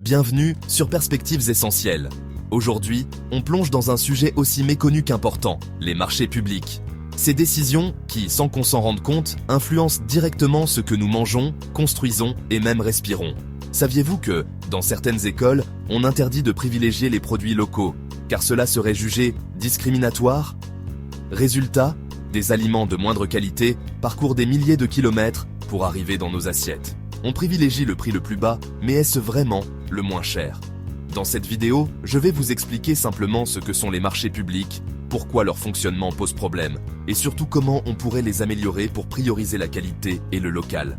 Bienvenue sur Perspectives Essentielles. Aujourd'hui, on plonge dans un sujet aussi méconnu qu'important, les marchés publics. Ces décisions qui, sans qu'on s'en rende compte, influencent directement ce que nous mangeons, construisons et même respirons. Saviez-vous que, dans certaines écoles, on interdit de privilégier les produits locaux, car cela serait jugé discriminatoire? Résultat, des aliments de moindre qualité parcourent des milliers de kilomètres pour arriver dans nos assiettes. On privilégie le prix le plus bas, mais est-ce vraiment le moins cher? Dans cette vidéo, je vais vous expliquer simplement ce que sont les marchés publics, pourquoi leur fonctionnement pose problème, et surtout comment on pourrait les améliorer pour prioriser la qualité et le local.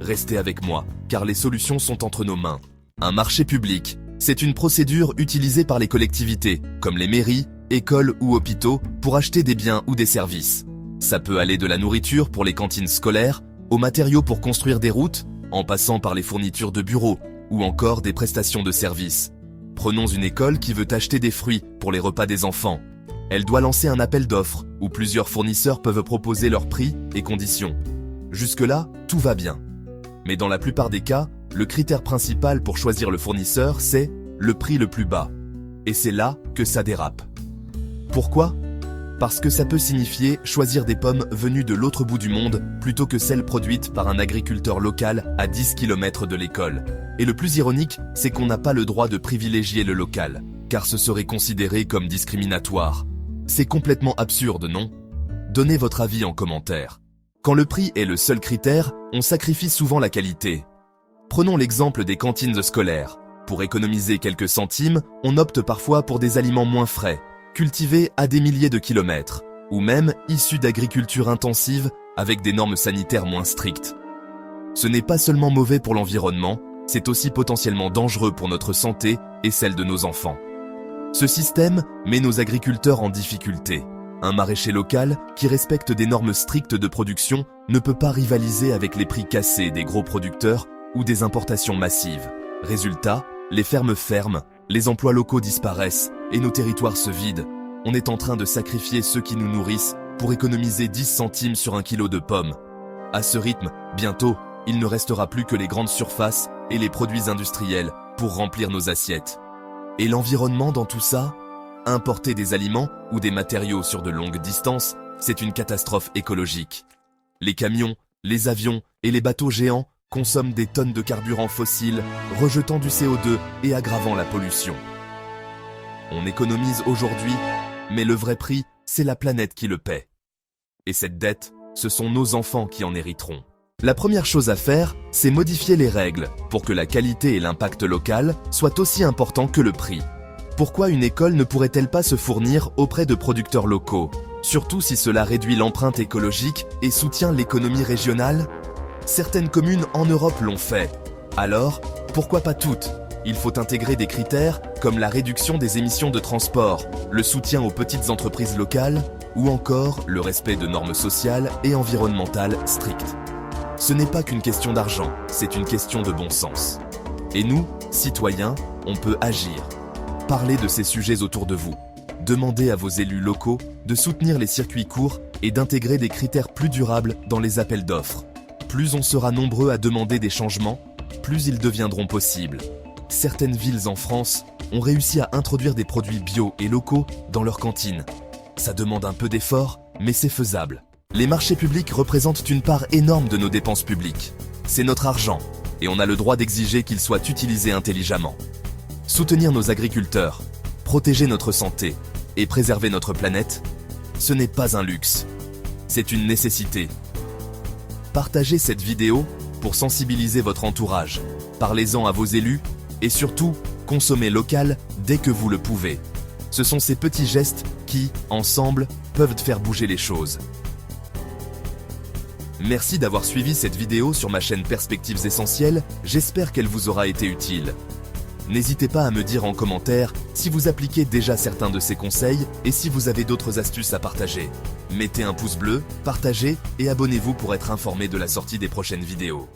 Restez avec moi, car les solutions sont entre nos mains. Un marché public, c'est une procédure utilisée par les collectivités, comme les mairies, écoles ou hôpitaux, pour acheter des biens ou des services. Ça peut aller de la nourriture pour les cantines scolaires, aux matériaux pour construire des routes, en passant par les fournitures de bureaux, ou encore des prestations de services. Prenons une école qui veut acheter des fruits pour les repas des enfants. Elle doit lancer un appel d'offres, où plusieurs fournisseurs peuvent proposer leurs prix et conditions. Jusque-là, tout va bien. Mais dans la plupart des cas, le critère principal pour choisir le fournisseur, c'est le prix le plus bas. Et c'est là que ça dérape. Pourquoi ? Parce que ça peut signifier choisir des pommes venues de l'autre bout du monde plutôt que celles produites par un agriculteur local à 10 km de l'école. Et le plus ironique, c'est qu'on n'a pas le droit de privilégier le local, car ce serait considéré comme discriminatoire. C'est complètement absurde, non ? Donnez votre avis en commentaire. Quand le prix est le seul critère, on sacrifie souvent la qualité. Prenons l'exemple des cantines scolaires. Pour économiser quelques centimes, on opte parfois pour des aliments moins frais, cultivés à des milliers de kilomètres, ou même issus d'agriculture intensive avec des normes sanitaires moins strictes. Ce n'est pas seulement mauvais pour l'environnement, c'est aussi potentiellement dangereux pour notre santé et celle de nos enfants. Ce système met nos agriculteurs en difficulté. Un maraîcher local qui respecte des normes strictes de production ne peut pas rivaliser avec les prix cassés des gros producteurs ou des importations massives. Résultat, les fermes ferment, les emplois locaux disparaissent et nos territoires se vident. On est en train de sacrifier ceux qui nous nourrissent pour économiser 10 centimes sur un kilo de pommes. À ce rythme, bientôt, il ne restera plus que les grandes surfaces et les produits industriels pour remplir nos assiettes. Et l'environnement dans tout ça ? Importer des aliments ou des matériaux sur de longues distances, c'est une catastrophe écologique. Les camions, les avions et les bateaux géants consomment des tonnes de carburant fossile, rejetant du CO2 et aggravant la pollution. On économise aujourd'hui, mais le vrai prix, c'est la planète qui le paie. Et cette dette, ce sont nos enfants qui en hériteront. La première chose à faire, c'est modifier les règles pour que la qualité et l'impact local soient aussi importants que le prix. Pourquoi une école ne pourrait-elle pas se fournir auprès de producteurs locaux, surtout si cela réduit l'empreinte écologique et soutient l'économie régionale ? Certaines communes en Europe l'ont fait. Alors, pourquoi pas toutes ? Il faut intégrer des critères comme la réduction des émissions de transport, le soutien aux petites entreprises locales ou encore le respect de normes sociales et environnementales strictes. Ce n'est pas qu'une question d'argent, c'est une question de bon sens. Et nous, citoyens, on peut agir. Parlez de ces sujets autour de vous. Demandez à vos élus locaux de soutenir les circuits courts et d'intégrer des critères plus durables dans les appels d'offres. Plus on sera nombreux à demander des changements, plus ils deviendront possibles. Certaines villes en France ont réussi à introduire des produits bio et locaux dans leurs cantines. Ça demande un peu d'effort, mais c'est faisable. Les marchés publics représentent une part énorme de nos dépenses publiques. C'est notre argent, et on a le droit d'exiger qu'il soit utilisé intelligemment. Soutenir nos agriculteurs, protéger notre santé et préserver notre planète, ce n'est pas un luxe, c'est une nécessité. Partagez cette vidéo pour sensibiliser votre entourage. Parlez-en à vos élus et surtout, consommez local dès que vous le pouvez. Ce sont ces petits gestes qui, ensemble, peuvent faire bouger les choses. Merci d'avoir suivi cette vidéo sur ma chaîne Perspectives Essentielles, j'espère qu'elle vous aura été utile. N'hésitez pas à me dire en commentaire si vous appliquez déjà certains de ces conseils et si vous avez d'autres astuces à partager. Mettez un pouce bleu, partagez et abonnez-vous pour être informé de la sortie des prochaines vidéos.